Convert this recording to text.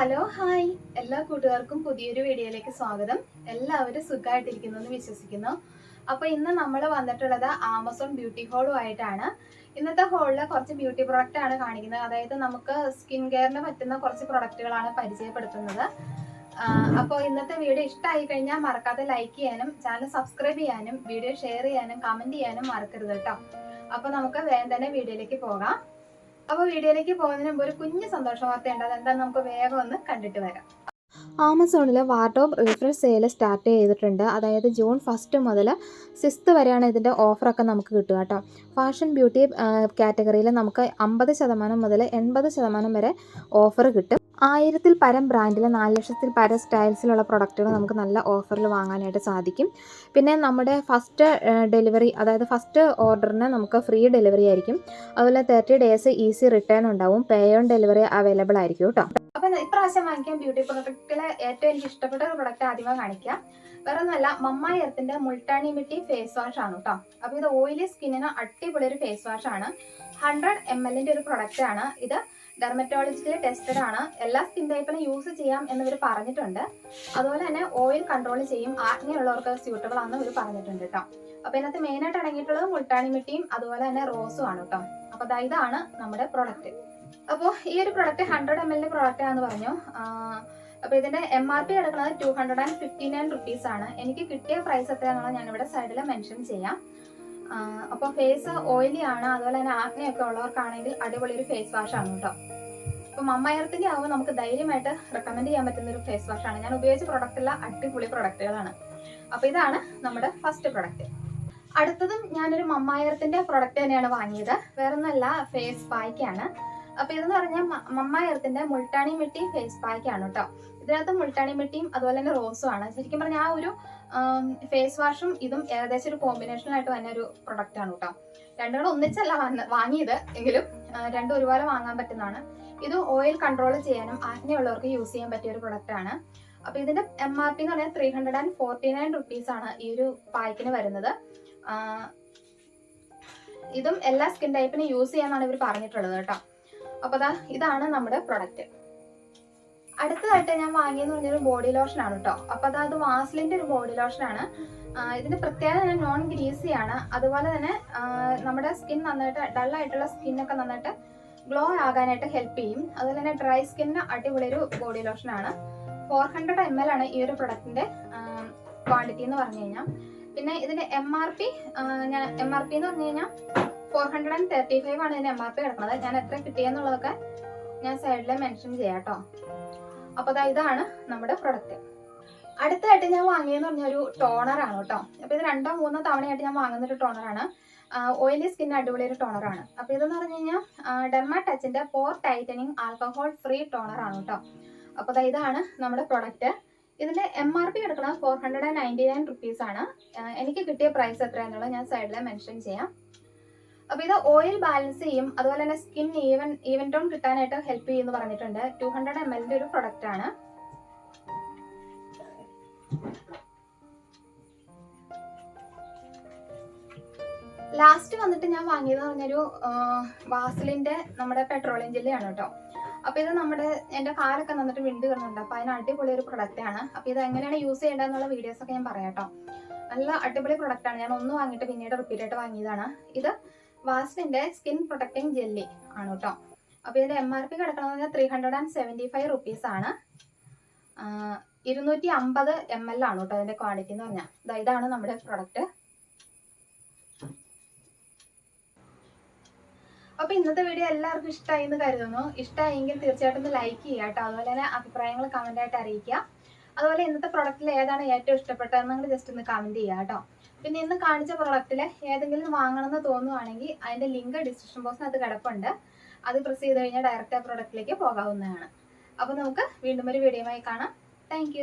Hello hi എല്ലാ കൂട്ടുകാർക്കും പുതിയൊരു വീഡിയോയിലേക്ക് സ്വാഗതം. എല്ലാവരും സുഖമായിട്ടിരിക്കുന്നു വിശ്വസിക്കുന്നു. അപ്പോൾ ഇന്ന് നമ്മൾ വന്നിട്ടുള്ളത് ആമസോൺ ബ്യൂട്ടി ഹോളുമായിട്ടാണ്. ഇന്നത്തെ ഹോളിൽ കുറച്ച് ബ്യൂട്ടി പ്രൊഡക്റ്റ് ആണ് കാണിക്കുന്നത്. അതായത് നമുക്ക് സ്കിൻ കെയറിന് പറ്റുന്ന കുറച്ച് പ്രൊഡക്റ്റുകളാണ് പരിചയപ്പെടുത്തുന്നത്. അപ്പോൾ ഇന്നത്തെ വീഡിയോ ഇഷ്ടമായി കഴിഞ്ഞാൽ മറക്കാതെ ലൈക്ക് ചെയ്യാനും ചാനൽ സബ്സ്ക്രൈബ് ചെയ്യാനും വീഡിയോ ഷെയർ ചെയ്യാനും കമൻറ്റ് ചെയ്യാനും മറക്കരുത് കേട്ടോ. അപ്പോൾ നമുക്ക് വേഗം തന്നെ വീഡിയോയിലേക്ക് പോകാം. അപ്പോൾ വീഡിയോയിലേക്ക് പോകുന്നതിന് മുമ്പ് ഒരു കുഞ്ഞു സന്തോഷ വാർത്തയുണ്ട്. അതെന്താണെന്ന് നമുക്ക് വേഗം ഒന്ന് കണ്ടിട്ട് വരാം. ആമസോണിൽ വാർഡ്രോബ് റിഫ്രഷ് സെയിൽ സ്റ്റാർട്ട് ചെയ്തിട്ടുണ്ട്. അതായത് ജൂൺ 1 മുതൽ 6 വരെയാണ് ഇതിൻ്റെ ഓഫറൊക്കെ നമുക്ക് കിട്ടുക കേട്ടോ. ഫാഷൻ ബ്യൂട്ടി കാറ്റഗറിയിൽ നമുക്ക് 50% മുതൽ 80% വരെ ഓഫർ കിട്ടും. 1000-ൽ പരം ബ്രാൻഡിൽ 4 ലക്ഷത്തിൽ പരം സ്റ്റൈൽസിലുള്ള പ്രൊഡക്റ്റുകൾ നമുക്ക് നല്ല ഓഫറിൽ വാങ്ങാനായിട്ട് സാധിക്കും. പിന്നെ നമ്മുടെ ഫസ്റ്റ് ഡെലിവറി, അതായത് ഫസ്റ്റ് ഓർഡറിന് നമുക്ക് ഫ്രീ ഡെലിവറി ആയിരിക്കും. അതുപോലെ 30 ഡേയ്സ് ഈസി റിട്ടേൺ ഉണ്ടാവും. പേ ഓൺ ഡെലിവറി അവൈലബിൾ ആയിരിക്കും കേട്ടോ. അപ്പം ഇപ്രാവശ്യം വാങ്ങിക്കാൻ ബ്യൂട്ടി പ്രൊഡക്റ്റിലെ ഏറ്റവും എനിക്ക് ഇഷ്ടപ്പെട്ട ഒരു പ്രൊഡക്റ്റ് ആദ്യമേ കാണിക്കാം. വേറെ ഒന്നുമല്ല, മമ്മാഎർത്തിന്റെ മുൾട്ടാനി മിട്ടി ഫേസ് വാഷ് ആണ് കേട്ടോ. അപ്പോൾ ഇത് ഓയിലി സ്കിന്നിന് അടിപൊളി ഒരു ഫേസ് വാഷ് ആണ്. 100 ml ഒരു പ്രൊഡക്റ്റ് ആണ്. ഇത് ഡെർമറ്റോളജിക്കലി ടെസ്റ്റഡ് ആണ്. എല്ലാ സ്കിൻ ടൈപ്പിനും യൂസ് ചെയ്യാം എന്നിവർ പറഞ്ഞിട്ടുണ്ട്. അതുപോലെ തന്നെ ഓയിൽ കൺട്രോൾ ചെയ്യും. ആക്നെ ഉള്ളവർക്ക് സ്യൂട്ടബിൾ ആണെന്ന് ഇവർ പറഞ്ഞിട്ടുണ്ട് കേട്ടോ. അപ്പൊ ഇതിനകത്ത് മെയിനായിട്ട് അടങ്ങിയിട്ടുള്ളത് മുൾട്ടാനി മിട്ടിയും അതുപോലെ തന്നെ റോസും ആണ് കേട്ടോ. അപ്പൊ ഇതാണ് നമ്മുടെ പ്രൊഡക്റ്റ്. അപ്പോൾ ഈ ഒരു പ്രൊഡക്റ്റ് 100 ml പ്രൊഡക്റ്റ് ആണെന്ന് പറഞ്ഞു. അപ്പോൾ ഇതിന്റെ MRP കിടക്കുന്നത് 259 rupees ആണ്. എനിക്ക് കിട്ടിയ പ്രൈസ് എത്രയാണെന്നുള്ളത് ഞാനിവിടെ സൈഡിൽ മെൻഷൻ ചെയ്യാം. അപ്പോൾ ഫേസ് ഓയിലി ആണ്, അതുപോലെ തന്നെ ആക്നെ ഒക്കെ ഉള്ളവർക്കാണെങ്കിൽ അടിപൊളി ഒരു ഫേസ് വാഷ് ആണ് കേട്ടോ. അപ്പോൾ മമ്മാഎർത്തിന്റെ ആവുമ്പോൾ നമുക്ക് ധൈര്യമായിട്ട് റെക്കമെൻഡ് ചെയ്യാൻ പറ്റുന്ന ഒരു ഫേസ് വാഷ് ആണ്. ഞാൻ ഉപയോഗിച്ച പ്രൊഡക്റ്റ് എല്ലാം അടിപൊളി പ്രൊഡക്റ്റുകളാണ്. അപ്പോൾ ഇതാണ് നമ്മുടെ ഫസ്റ്റ് പ്രൊഡക്റ്റ്. അടുത്തതും ഞാനൊരു മമ്മാഎർത്തിന്റെ പ്രൊഡക്റ്റ് തന്നെയാണ് വാങ്ങിയത്. വേറൊന്നുമല്ല, ഫേസ് പാക്ക് ആണ്. അപ്പോൾ ഇതെന്ന് പറഞ്ഞാൽ മമ്മാഎർത്തിന്റെ മുൾട്ടാനി മിട്ടി ഫേസ് പാക്ക് ആണ് കേട്ടോ. ഇതിനകത്ത് മുൾട്ടാനി മിട്ടിയും അതുപോലെ തന്നെ റോസും ആണ്. ശരിക്കും പറഞ്ഞാൽ ആ ഒരു ഫേസ് വാഷും ഇതും ഏകദേശം ഒരു കോമ്പിനേഷനായിട്ട് തന്നെ ഒരു പ്രൊഡക്റ്റ് ആണ് കേട്ടോ. രണ്ടും ഒന്നിച്ചല്ല വാങ്ങിയത്, എങ്കിലും രണ്ടും ഒരുപോലെ വാങ്ങാൻ പറ്റുന്നതാണ്. ഇത് ഓയിൽ കൺട്രോൾ ചെയ്യാനും ആക്നെ ഉള്ളവർക്ക് യൂസ് ചെയ്യാൻ പറ്റിയ ഒരു പ്രൊഡക്റ്റ് ആണ്. അപ്പോൾ ഇതിന്റെ MRP എന്ന് പറഞ്ഞാൽ 349 rupees ആണ് ഈ ഒരു പാക്കിന് വരുന്നത്. ഇതും എല്ലാ സ്കിൻ ടൈപ്പിനും യൂസ് ചെയ്യാന്നാണ് ഇവർ പറഞ്ഞിട്ടുള്ളത് കേട്ടോ. അപ്പോൾ ഇതാണ് നമ്മുടെ പ്രൊഡക്റ്റ്. അടുത്തതായിട്ട് ഞാൻ വാങ്ങിയെന്ന് പറഞ്ഞൊരു ബോഡി ലോഷൻ ആണ് കേട്ടോ. അപ്പോൾ അത് വാസ്ലിന്റെ ഒരു ബോഡി ലോഷൻ ആണ്. ഇതിന്റെ പ്രത്യേകത നോൺ ഗ്രീസി ആണ്. അതുപോലെ തന്നെ നമ്മുടെ സ്കിൻ നന്നായിട്ട് ഡള്ളായിട്ടുള്ള സ്കിന്നൊക്കെ നന്നായിട്ട് ഗ്ലോ ആകാനായിട്ട് ഹെൽപ്പ് ചെയ്യും. അതുപോലെ തന്നെ ഡ്രൈ സ്കിന്നിന് അടിപൊളി ഒരു ബോഡി ലോഷൻ ആണ്. 400 ml ആണ് ഈ ഒരു പ്രൊഡക്റ്റിന്റെ ക്വാണ്ടിറ്റി എന്ന് പറഞ്ഞു കഴിഞ്ഞാൽ. പിന്നെ ഇതിന്റെ MRP എന്ന് പറഞ്ഞു കഴിഞ്ഞാൽ 435 ആണ് ഇതിന്റെ MRP കിടക്കുന്നത്. ഞാൻ എത്ര കിട്ടിയെന്നുള്ളതൊക്കെ ഞാൻ സൈഡിൽ മെൻഷൻ ചെയ്യാം കേട്ടോ. അപ്പോൾ ഇതാണ് നമ്മുടെ പ്രൊഡക്റ്റ്. അടുത്തായിട്ട് ഞാൻ വാങ്ങിയെന്ന് പറഞ്ഞ ഒരു ടോണർ ആണ് കേട്ടോ. അപ്പോൾ ഇത് 2-3 തവണയായിട്ട് ഞാൻ വാങ്ങുന്ന ഒരു ടോണറാണ്. ഓയിലി സ്കിൻ അടിപൊളി ഒരു ടോണറാണ്. അപ്പോൾ ഇതെന്ന് പറഞ്ഞു കഴിഞ്ഞാൽ ഡെർമാടച്ചിന്റെ പോർ ടൈറ്റനിങ് ആൽക്കഹോൾ ഫ്രീ ടോണർ ആണ് കേട്ടോ. അപ്പോൾ ഇതാണ് നമ്മുടെ പ്രൊഡക്റ്റ്. ഇതിന്റെ MRP കിടക്കുന്നത് 499 rupees ആണ്. എനിക്ക് കിട്ടിയ പ്രൈസ് എത്രയാണെന്നുള്ളത് ഞാൻ സൈഡിൽ മെൻഷൻ ചെയ്യാം. അപ്പോൾ ഇത് ഓയിൽ ബാലൻസ് ചെയ്യും, അതുപോലെ തന്നെ സ്കിൻ ഈവൻ ടോൺ കിട്ടാനായിട്ട് ഹെൽപ്പ് ചെയ്യുമെന്ന് പറഞ്ഞിട്ടുണ്ട്. 200 ml ഒരു പ്രൊഡക്റ്റ് ആണ്. ലാസ്റ്റ് വന്നിട്ട് ഞാൻ വാങ്ങിയത് പറഞ്ഞൊരു വാസലിന്റെ നമ്മുടെ പെട്രോളിയം ജെല്ലിയാണ് കേട്ടോ. അപ്പോൾ ഇത് എൻ്റെ കാലൊക്കെ നന്നിട്ട് വിണ്ട് കിടന്നുണ്ട്. അപ്പോൾ അതിന് അടിപൊളി ഒരു പ്രൊഡക്റ്റ് ആണ്. അപ്പോൾ ഇത് എങ്ങനെയാണ് യൂസ് ചെയ്യേണ്ടതെന്നുള്ള വീഡിയോസ് ഒക്കെ ഞാൻ പറയാം കേട്ടോ. നല്ല അടിപൊളി പ്രൊഡക്റ്റ് ആണ്. ഞാൻ ഒന്ന് വാങ്ങിയിട്ട് പിന്നീട് റിപ്പീറ്റ് ആയിട്ട് വാങ്ങിയതാണ്. ഇത് വാസ്ലിന്റെ സ്കിൻ പ്രൊട്ടക്റ്റിംഗ് ജെല്ലി ആണ് കേട്ടോ. അപ്പോൾ ഇതിന്റെ MRP കിടക്കുന്നത് 375 rupees ആണ്. 250 ml ആണ് കേട്ടോ അതിന്റെ ക്വാണ്ടിറ്റി എന്ന് പറഞ്ഞാൽ. ഇതാണ് നമ്മുടെ പ്രൊഡക്റ്റ്. അപ്പോൾ ഇന്നത്തെ വീഡിയോ എല്ലാവർക്കും ഇഷ്ടമായി എന്ന് കരുതുന്നു. ഇഷ്ടമായെങ്കിൽ തീർച്ചയായിട്ടും ഒന്ന് ലൈക്ക് ചെയ്യുക കേട്ടോ. അതുപോലെ തന്നെ അഭിപ്രായങ്ങൾ കമന്റ് ആയിട്ട് അറിയിക്കുക. അതുപോലെ ഇന്നത്തെ പ്രൊഡക്റ്റിൽ ഏതാണ് ഏറ്റവും ഇഷ്ടപ്പെട്ടതെന്ന് നിങ്ങൾ ജസ്റ്റ് ഒന്ന് കമന്റ് ചെയ്യുക കേട്ടോ. പിന്നെ ഇന്ന് കാണിച്ച പ്രൊഡക്റ്റിൽ ഏതെങ്കിലും വാങ്ങണമെന്ന് തോന്നുവാണെങ്കിൽ അതിന്റെ ലിങ്ക് ഡിസ്ക്രിപ്ഷൻ ബോക്സിനകത്ത് കിടപ്പുണ്ട്. അത് പ്രസ് ചെയ്ത് കഴിഞ്ഞാൽ ഡയറക്റ്റ് ആ പ്രൊഡക്റ്റിലേക്ക് പോകാവുന്നതാണ്. അപ്പോൾ നമുക്ക് വീണ്ടും ഒരു വീഡിയോയുമായി കാണാം. താങ്ക്